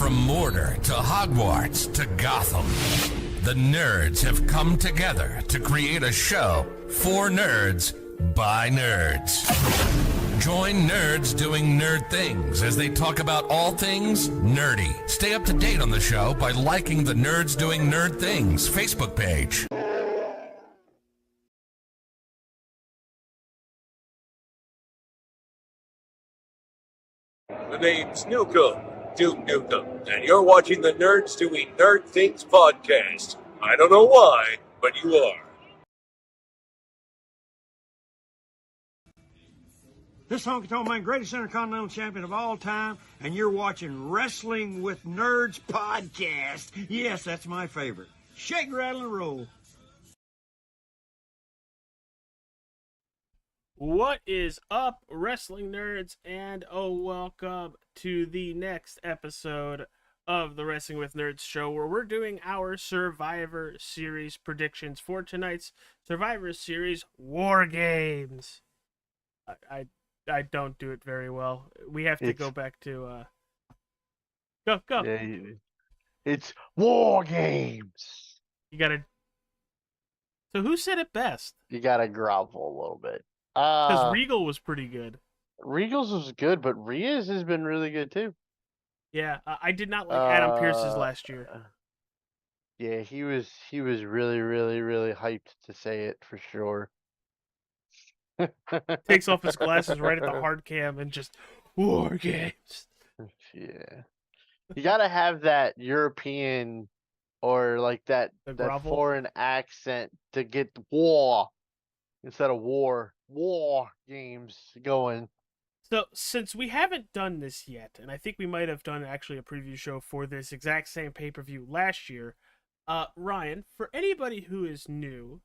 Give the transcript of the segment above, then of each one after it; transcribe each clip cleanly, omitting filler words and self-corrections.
From Mordor to Hogwarts to Gotham, the nerds have come together to create a show for nerds by nerds. Join nerds doing nerd things as they talk about all things nerdy. Stay up to date on the show by liking the Nerds Doing Nerd Things Facebook page. The name's Duke Nukem, and you're watching the Nerds Doing Nerd Things podcast. I don't know why, but you are. This honky-tonk man, greatest intercontinental champion of all time, and you're watching Wrestling with Nerds podcast. Yes, that's my favorite. Shake, rattle, and roll. What is up, wrestling nerds, and welcome to the next episode of the Wrestling with Nerds show, where we're doing our Survivor Series predictions for tonight's Survivor Series WarGames. I don't do it very well. We have to go back to go. Yeah, it's WarGames. You gotta. So who said it best? You gotta grovel a little bit. Because Regal was pretty good. Regal's was good, but Rhea's has been really good too. Yeah, I did not like Adam Pearce's last year. Yeah, he was really, really, really hyped to say it for sure. Takes off his glasses right at the hard cam and just WarGames. Yeah, you gotta have that European or like that foreign accent to get war instead of war games going. So, since we haven't done this yet, and I think we might have done actually a preview show for this exact same pay-per-view last year, Ryan, for anybody who is new,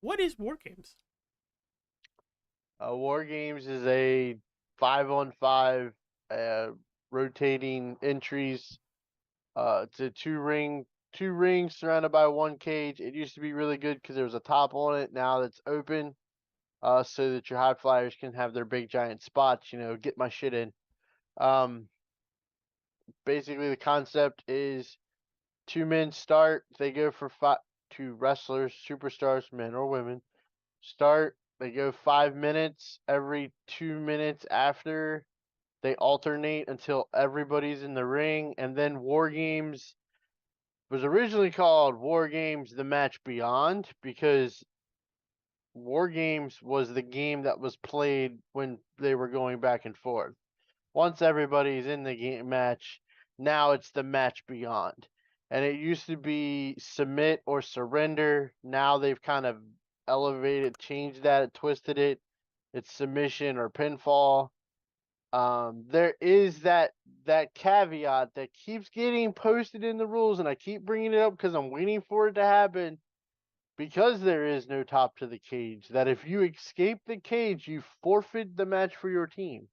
what is WarGames? WarGames is a 5-on-5 rotating entries. It's a two rings surrounded by one cage. It used to be really good because there was a top on it. Now that's open. So that your high flyers can have their big giant spots, get my shit in. Basically the concept is 2 men start, they go for 2 wrestlers, superstars, men or women, start, they go 5 minutes, every 2 minutes after, they alternate until everybody's in the ring, and then WarGames was originally called WarGames The Match Beyond, because WarGames was the game that was played when they were going back and forth. Once everybody's in the game match, now it's the match beyond. And it used to be submit or surrender. Now they've kind of elevated, changed that, twisted it. It's submission or pinfall. There is that caveat that keeps getting posted in the rules, and I keep bringing it up because I'm waiting for it to happen. Because there is no top to the cage, that if you escape the cage, you forfeit the match for your team.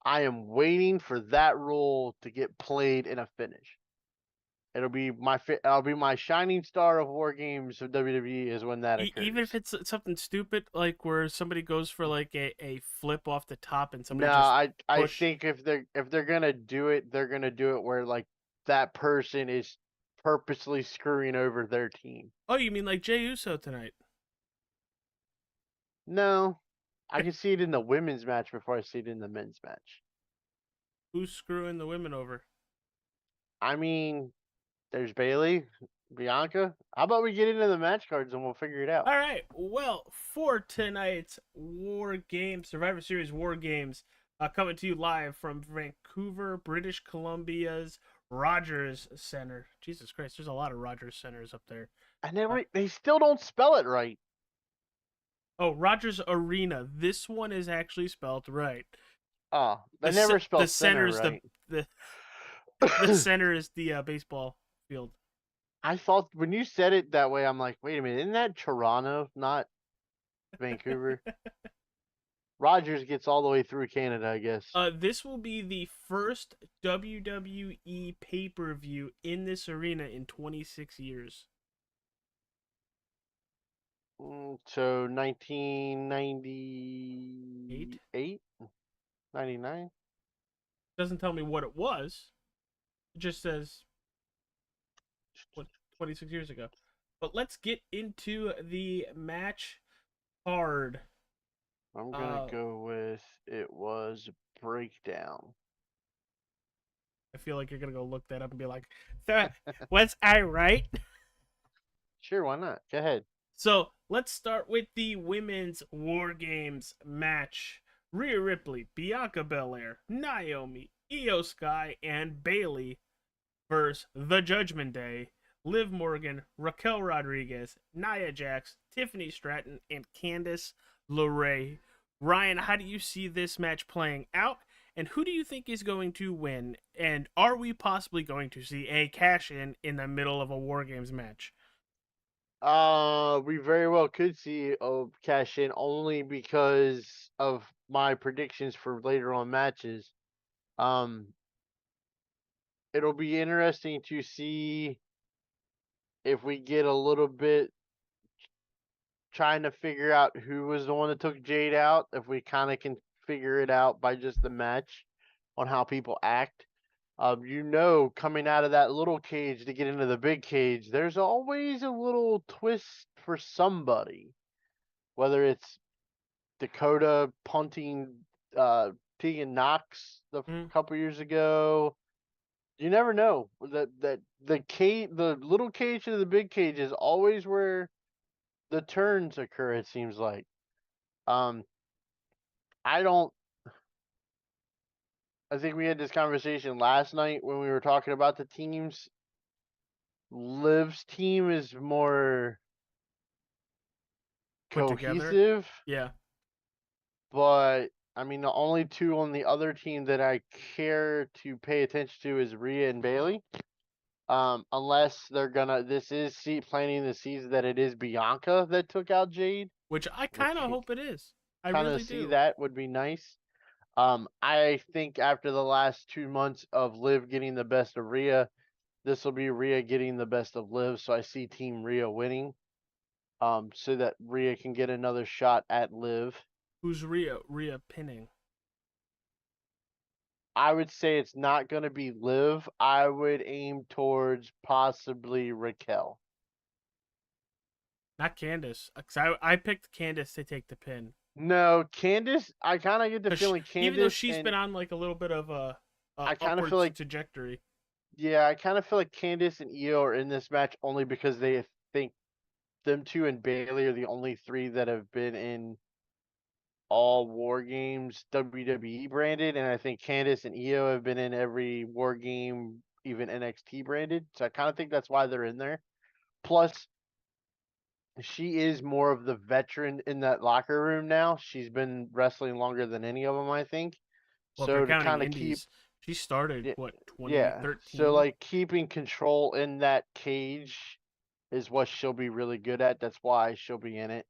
I am waiting for that rule to get played in a finish. It'll be my shining star of WarGames of WWE is when that occurs. Even if it's something stupid, like where somebody goes for like a flip off the top and somebody I think if they're gonna do it, they're gonna do it where like that person is purposely screwing over their team. Oh, you mean like Jey Uso tonight? No, I can see it in the women's match before I see it in the men's match. Who's screwing the women over? I mean, there's Bailey, Bianca. How about we get into the match cards and we'll figure it out? All right. Well, for tonight's WarGames, Survivor Series WarGames, coming to you live from Vancouver, British Columbia's Rogers Center. Jesus Christ, there's a lot of Rogers Centers up there. And they still don't spell it right. Oh, Rogers Arena. This one is actually spelled right. Oh, they never spelled the center is right. the center is the baseball field. I thought when you said it that way, I'm like, wait a minute, isn't that Toronto, not Vancouver? Rogers gets all the way through Canada, I guess. This will be the first WWE pay-per-view in this arena in 26 years. So 1998? 99? Doesn't tell me what it was. It just says what, 26 years ago. But let's get into the match card. I'm gonna go with it was breakdown. I feel like you're gonna go look that up and be like, "Was I right?" Sure, why not? Go ahead. So let's start with the women's War Games match. Rhea Ripley, Bianca Belair, Naomi, Io Sky, and Bailey versus The Judgment Day, Liv Morgan, Raquel Rodriguez, Nia Jax, Tiffany Stratton, and Candice LeRae. Ryan, how do you see this match playing out? And who do you think is going to win? And are we possibly going to see a cash in the middle of a War Games match? We very well could see a cash in only because of my predictions for later on matches. Um, it'll be interesting to see if we get a little bit trying to figure out who was the one that took Jade out. If we kind of can figure it out by just the match on how people act. Coming out of that little cage to get into the big cage, there's always a little twist for somebody. Whether it's Dakota punting Tegan Knox a Mm. couple years ago, you never know. The little cage to the big cage is always where the turns occur. It seems like. Um, I don't. I think we had this conversation last night when we were talking about the teams. Liv's team is more Put together? cohesive, Yeah. but I mean the only two on the other team that I care to pay attention to is Rhea and Bailey. Unless they're gonna, this is planning the season that it is Bianca that took out Jade, Which I kind which of hope it is. I kind of really see do. that would be nice. I think after the last 2 months of Liv getting the best of Rhea, this will be Rhea getting the best of Liv. So I see Team Rhea winning. So that Rhea can get another shot at Liv. Who's Rhea? Rhea pinning. I would say it's not going to be Liv. I would aim towards possibly Raquel. Not Candice. 'Cause I picked Candice to take the pin. No, Candice. I kind of get the 'Cause feeling even though Candice she's and been on like a little bit of a I kind of feel upwards like trajectory. yeah, I kind of feel like Candice and Io are in this match only because they think them two and Bailey are the only three that have been in all War Games WWE branded, and I think Candice and Io have been in every War Game, even NXT branded. So I kind of think that's why they're in there. Plus, she is more of the veteran in that locker room now. She's been wrestling longer than any of them, I think. Well, if you're So to counting kind of keep, indies, she started yeah, what yeah. So 2013. like keeping control in that cage is what she'll be really good at. That's why she'll be in it.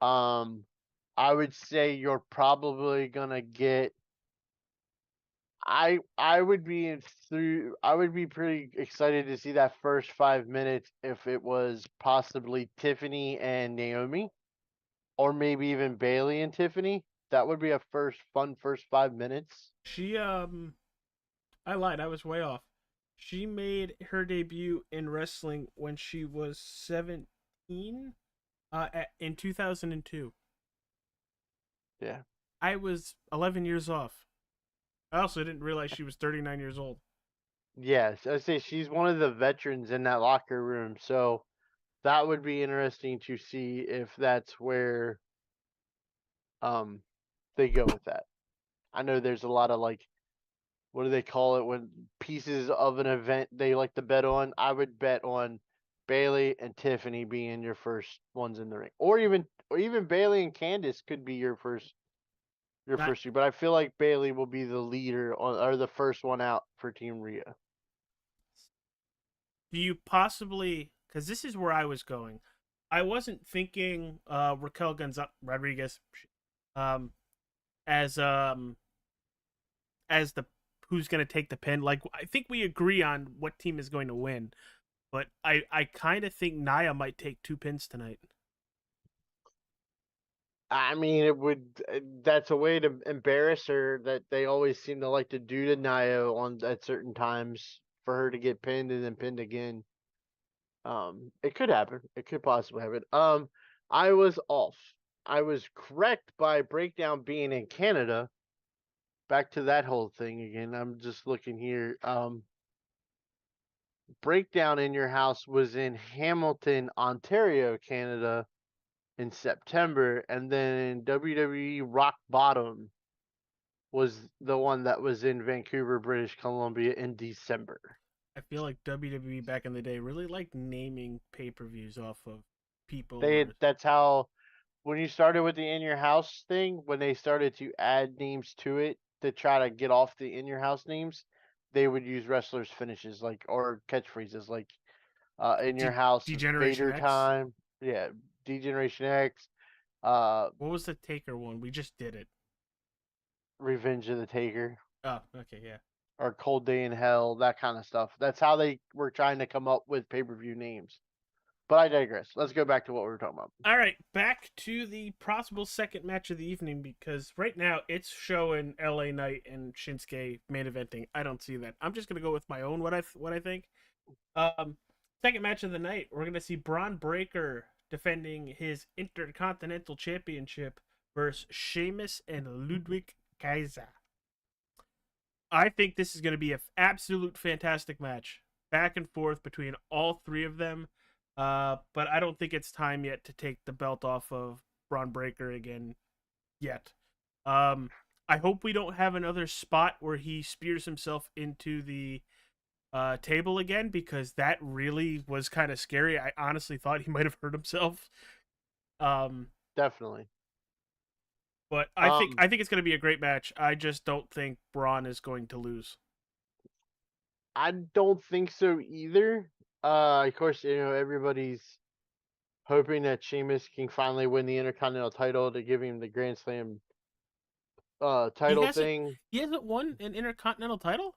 Um, I would say you're probably gonna get. I would be I would be pretty excited to see that first 5 minutes if it was possibly Tiffany and Naomi, or maybe even Bailey and Tiffany. That would be a first 5 minutes. She I lied. I was way off. She made her debut in wrestling when she was 17 in 2002. Yeah. I was 11 years off. I also didn't realize she was 39 years old. Yes, I say she's one of the veterans in that locker room, so that would be interesting to see if that's where um they go with that. I know there's a lot of like what do they call it when pieces of an event they like to bet on? I would bet on Bailey and Tiffany being your first ones in the ring, or even Bailey and Candice could be your Not, first two. But I feel like Bailey will be the leader or the first one out for Team Rhea. do you possibly? Because this is where I was going. I wasn't thinking Raquel Gonzalez Rodriguez um, as as the who's going to take the pin. Like I think we agree on what team is going to win, but I kind of think Nia might take 2 pins tonight. I mean, it would. That's a way to embarrass her that they always seem to like to do to Nia on at certain times for her to get pinned and then pinned again. It could happen. It could possibly happen. I was off. I was correct by Breakdown being in Canada. Back to that whole thing again. I'm just looking here. Breakdown in Your House was in Hamilton, Ontario, Canada in September, and then WWE Rock Bottom was the one that was in Vancouver, British Columbia in December. I feel like WWE back in the day really liked naming pay-per-views off of people. Or... That's how when you started with the In Your House thing, when they started to add names to it to try to get off the In Your House names, they would use wrestlers' finishes or catchphrases like In Your House, Degeneration Vader X. Time, yeah, Degeneration X, uh, What was the Taker one? We just did it. Revenge of the Taker, Oh, okay, yeah. or Cold Day in Hell, that kind of stuff. That's how they were trying to come up with pay-per-view names. But I digress. Let's go back to what we were talking about. All right, back to the possible second match of the evening, because right now it's showing LA Knight and Shinsuke main eventing. I don't see that. I'm just gonna go with my own what I think. Second match of the night, we're gonna see Braun Breaker defending his Intercontinental Championship versus Sheamus and Ludwig Kaiser. I think this is gonna be an absolute fantastic match, back and forth between all three of them. But I don't think it's time yet to take the belt off of Braun Breaker again yet. I hope we don't have another spot where he spears himself into the table again, because that really was kind of scary. I honestly thought he might have hurt himself. Definitely. But I think it's going to be a great match. I just don't think Braun is going to lose. I don't think so either. Of course, everybody's hoping that Sheamus can finally win the Intercontinental title to give him the Grand Slam title thing. He hasn't won an Intercontinental title?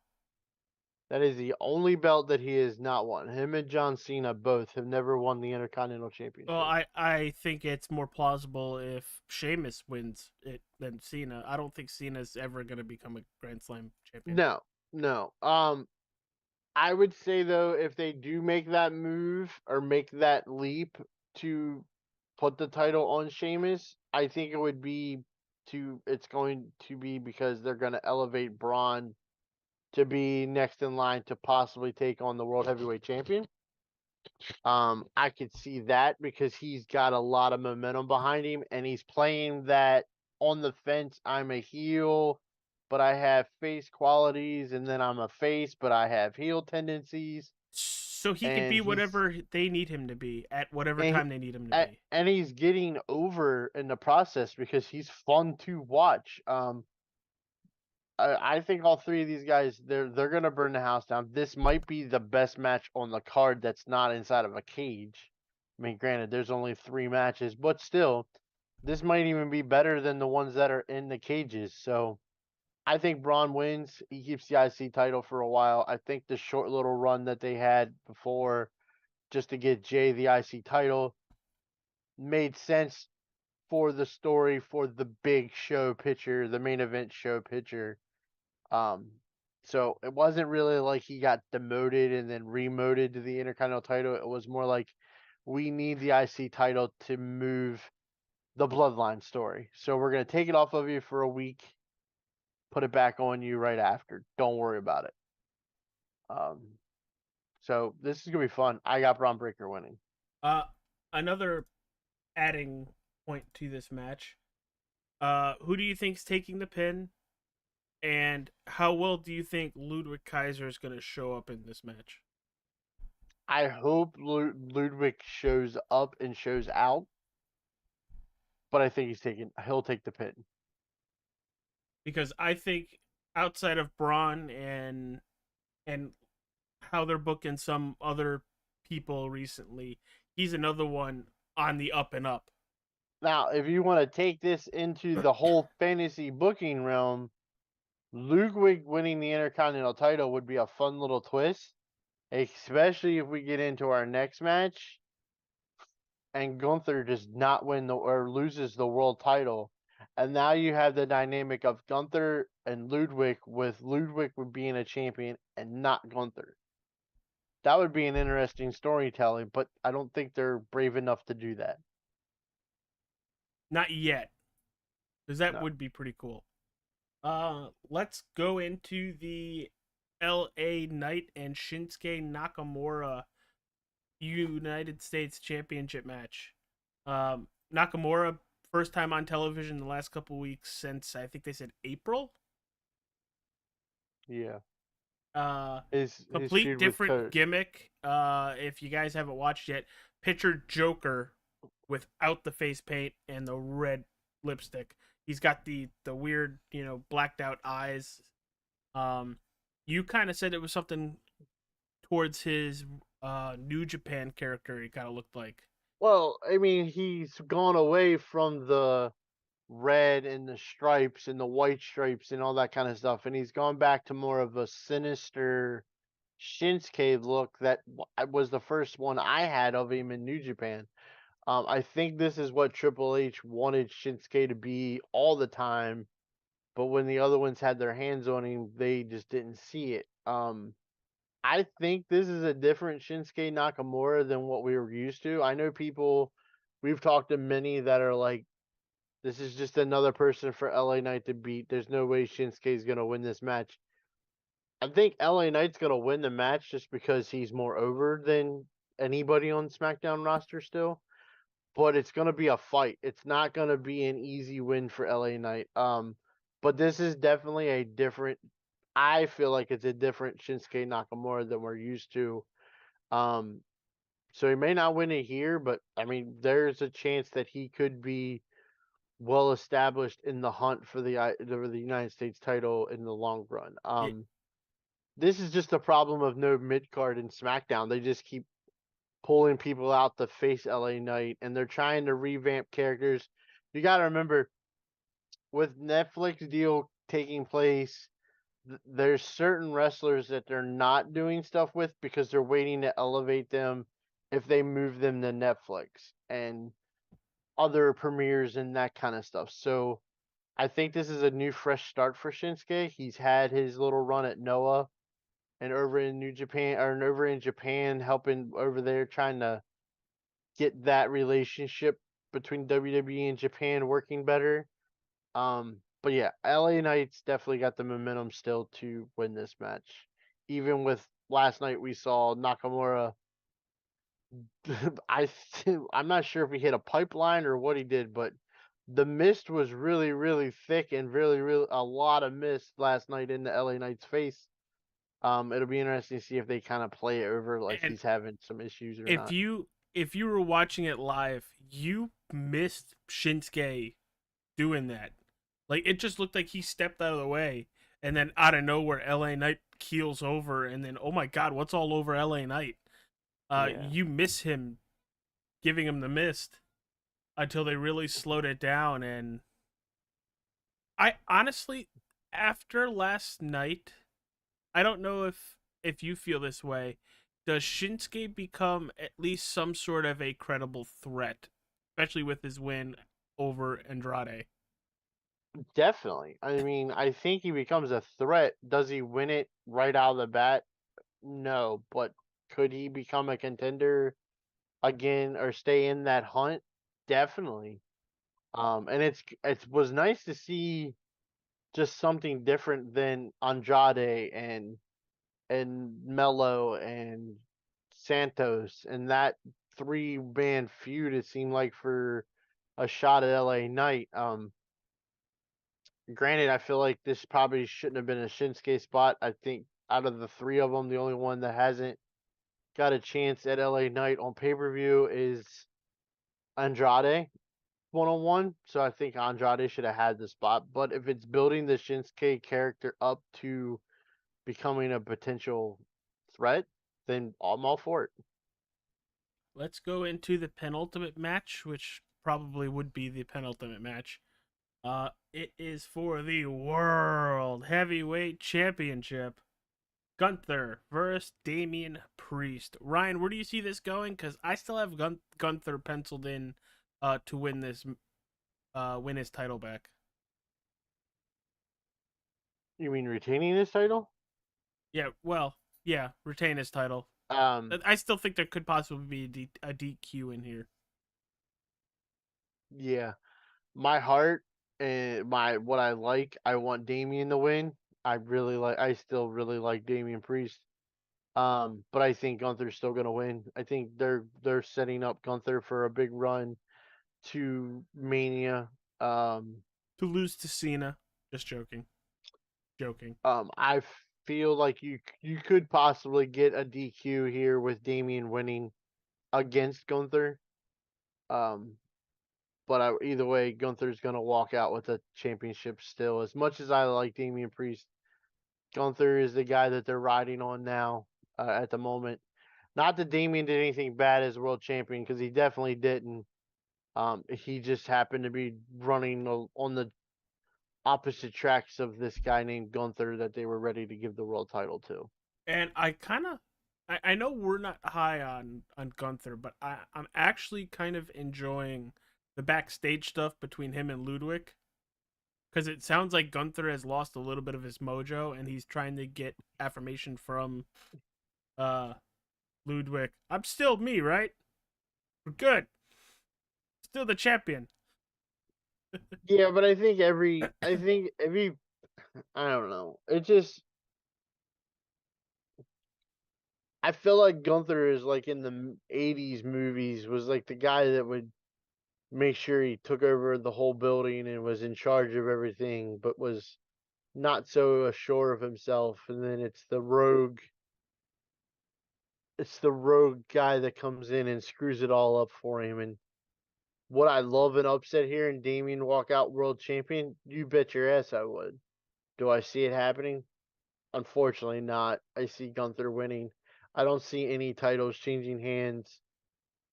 That is the only belt that he has not won. Him and John Cena both have never won the Intercontinental Championship. Well, I think it's more plausible if Sheamus wins it than Cena. I don't think Cena's ever going to become a Grand Slam champion. No. I would say though, if they do make that move or make that leap to put the title on Sheamus, I think it's going to be because they're going to elevate Braun to be next in line to possibly take on the World Heavyweight Champion. I could see that because he's got a lot of momentum behind him and he's playing that on the fence. I'm a heel, but I have face qualities, and then I'm a face, but I have heel tendencies. So he could be whatever they need him to be at whatever time they need him to be. And he's getting over in the process because he's fun to watch. I think all three of these guys, they're gonna burn the house down. This might be the best match on the card that's not inside of a cage. I mean, granted, there's only 3 matches, but still, this might even be better than the ones that are in the cages. So I think Braun wins. He keeps the IC title for a while. I think the short little run that they had before just to get Jay the IC title made sense for the story, for the big show picture, the main event show picture. So it wasn't really like he got demoted and then remoted to the Intercontinental title. It was more like we need the IC title to move the Bloodline story. So we're going to take it off of you for a week, put it back on you right after. Don't worry about it. So this is going to be fun. I got Braun Breaker winning. Another adding point to this match. Who do you think's taking the pin? And how well do you think Ludwig Kaiser is going to show up in this match? I hope Ludwig shows up and shows out, but I think he'll take the pin. Because I think outside of Braun and how they're booking some other people recently, he's another one on the up and up. Now, if you want to take this into the whole fantasy booking realm, Ludwig winning the Intercontinental title would be a fun little twist, especially if we get into our next match and Gunther does not win or loses the world title. And now you have the dynamic of Gunther and Ludwig, with Ludwig being a champion and not Gunther. That would be an interesting storytelling, but I don't think they're brave enough to do that. Not yet, because that No. would be pretty cool. Let's go into the LA Knight and Shinsuke Nakamura United States Championship match. Nakamura, first time on television the last couple weeks since I think they said April. Yeah. Uh, His Complete feud with different Kurt. gimmick. If you guys haven't watched yet, picture Joker without the face paint and the red lipstick. He's got the weird, blacked out eyes. Um, you kind of said it was something towards his New Japan character. He kind of looked like. Well, I mean, he's gone away from the red and the stripes and the white stripes and all that kind of stuff, and he's gone back to more of a sinister Shinsuke look that was the first one I had of him in New Japan. I think this is what Triple H wanted Shinsuke to be all the time, but when the other ones had their hands on him, they just didn't see it. I think this is a different Shinsuke Nakamura than what we were used to. I know we've talked to many that are like, this is just another person for LA Knight to beat. There's no way Shinsuke's going to win this match. I think LA Knight's going to win the match just because he's more over than anybody on SmackDown roster still. But it's going to be a fight. It's not going to be an easy win for LA Knight. But this is definitely a different. I feel like it's a different Shinsuke Nakamura than we're used to. Um, so he may not win it here, but I mean, there's a chance that he could be well established in the hunt for the United States title in the long run. Yeah, This is just a problem of no mid card in SmackDown. They just keep pulling people out to face LA Knight, and they're trying to revamp characters. You got to remember, with Netflix deal taking place, there's certain wrestlers that they're not doing stuff with because they're waiting to elevate them if they move them to Netflix and other premieres and that kind of stuff. So I think this is a new fresh start for Shinsuke. He's had his little run at Noah and over in New Japan or over in Japan helping over there trying to get that relationship between WWE and Japan working better. But yeah, LA Knights definitely got the momentum still to win this match. Even with last night we saw Nakamura I'm not sure if he hit a pipeline or what he did, but the mist was really, really thick and really a lot of mist last night in the LA Knights face. It'll be interesting to see if they kind of play it over like and he's having some issues or if not. you were watching it live, you missed Shinsuke doing that. Like it just looked like he stepped out of the way, and then out of nowhere, LA Knight keels over, and then oh my god, what's all over LA Knight? Yeah. You miss him giving him the mist until they really slowed it down. And I honestly, after last night, I don't know if you feel this way. Does Shinsuke become at least some sort of a credible threat, especially with his win over Andrade? Definitely. I mean, I think he becomes a threat. Does he win it right out of the bat? No, but could he become a contender again or stay in that hunt? Definitely. And it was nice to see just something different than Andrade and Mello and Santos and that three-man feud. It seemed like for a shot at LA Knight. Granted, I feel like this probably shouldn't have been a Shinsuke spot. I think out of the three of them, the only one that hasn't got a chance at LA Knight on pay per view is Andrade 101. So I think Andrade should have had the spot. But if it's building the Shinsuke character up to becoming a potential threat, then I'm all for it. Let's go into the penultimate match, which probably would be the penultimate match. It is for the World Heavyweight Championship. Gunther versus Damian Priest. Ryan, where do you see this going? Because I still have Gunther penciled in to win this, win his title back. You mean retaining this title? Yeah, well, yeah, retain his title. I still think there could possibly be a DQ in here. Yeah, my heart and my what I like, I want Damian to win. I still really like Damian Priest. But I think Gunther's still gonna win. I think they're setting up Gunther for a big run to Mania. Um, To lose to Cena. Just joking. Joking. I feel like you could possibly get a DQ here with Damian winning against Gunther. Um, but either way, Gunther's gonna walk out with a championship still. As much as I like Damian Priest, Gunther is the guy that they're riding on now at the moment. Not that Damian did anything bad as world champion, because he definitely didn't. He just happened to be running on the opposite tracks of this guy named Gunther that they were ready to give the world title to. And I know we're not high on Gunther, but I'm actually kind of enjoying the backstage stuff between him and Ludwig, because it sounds like Gunther has lost a little bit of his mojo, and he's trying to get affirmation from uh Ludwig. I'm still me, right? We're good. Still the champion. Yeah, but I think every I don't know. It just I feel like Gunther is like in the '80s movies was like the guy that would make sure he took over the whole building and was in charge of everything, but was not so assured of himself. And then it's the rogue guy that comes in and screws it all up for him. And would I love an upset here and Damien walk out world champion? You bet your ass I would. Do I see it happening? Unfortunately, not. I see Gunther winning. I don't see any titles changing hands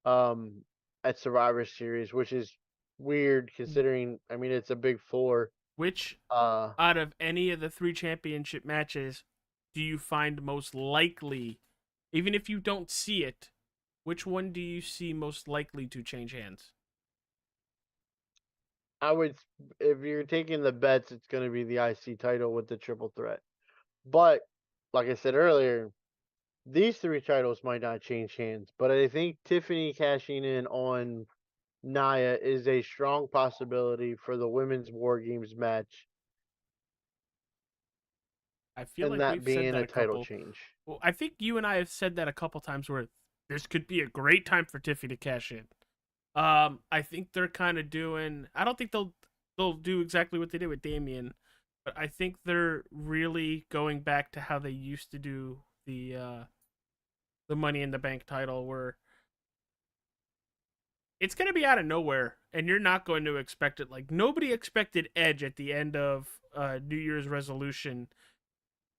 um, at Survivor Series, which is weird considering. I mean, it's a big four. Which Uh, out of any of the 3 championship matches do you find most likely, even if you don't see it, which one do you see most likely to change hands? I would, if you're taking the bets, it's going to be the IC title with the triple threat. But like I said earlier, these 3 titles might not change hands. But I think Tiffany cashing in on Nia is a strong possibility for the women's War Games match, I feel and like that we've said being that a a title couple. change. Well, I think you and I have said that a couple times where this could be a great time for Tiffy to cash in. I think they're kind of doing. I don't think they'll do exactly what they did with Damien, but I think they're really going back to how they used to do the Money in the Bank title, where it's going to be out of nowhere and you're not going to expect it. Like nobody expected Edge at the end of New Year's resolution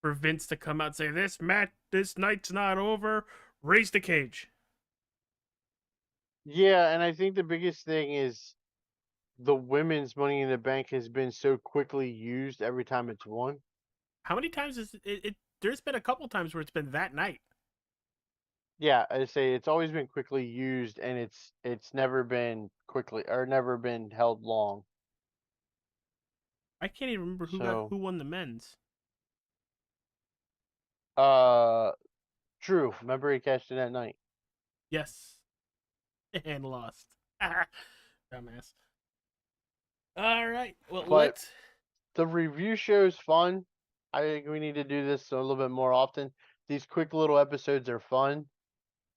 for Vince to come out and say this night's not over, raise the cage. Yeah, and I think the biggest thing is the women's Money in the Bank has been so quickly used every time it's won. How many times is it there's been a couple times where it's been that night. Yeah, I say it's always been quickly used, and it's never been quickly or never been held long. I can't even remember So, who won the men's. uh, Drew, remember he cashed in that night. Yes. And lost. Dumbass. All right. Well, But let's. the review show's fun. I think we need to do this a little bit more often. These quick little episodes are fun.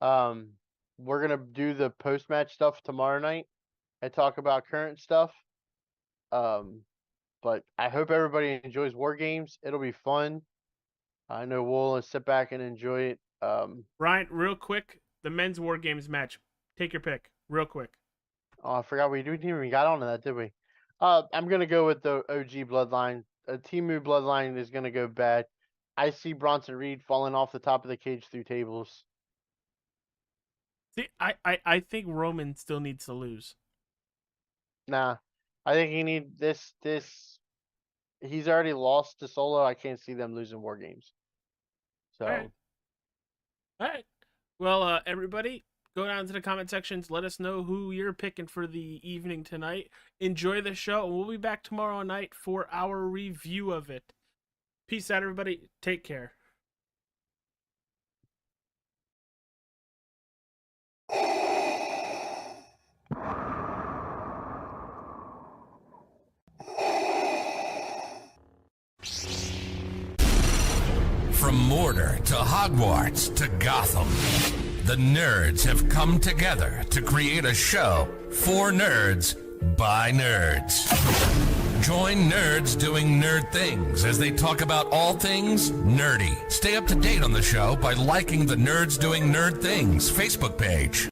Um, we're gonna do the post match stuff tomorrow night and talk about current stuff. Um, but I hope everybody enjoys War Games. It'll be fun. I know we'll sit back and enjoy it. Ryan, real quick, the men's War Games match. Take your pick, real quick. Oh, I forgot we didn't even got onto that, did we? I'm gonna go with the OG Bloodline. Timu Bloodline is gonna go bad. I see Bronson Reed falling off the top of the cage through tables. See, I think Roman still needs to lose. Nah, I think he need this. He's already lost to Solo. I can't see them losing War Games. All right. So All right. Well, everybody, go down to the comment sections. Let us know who you're picking for the evening tonight. Enjoy the show. We'll be back tomorrow night for our review of it. Peace out, everybody. Take care. From Mordor to Hogwarts to Gotham, the nerds have come together to create a show for nerds by nerds. Join nerds doing nerd things as they talk about all things nerdy. Stay up to date on the show by liking the Nerds Doing Nerd Things Facebook page.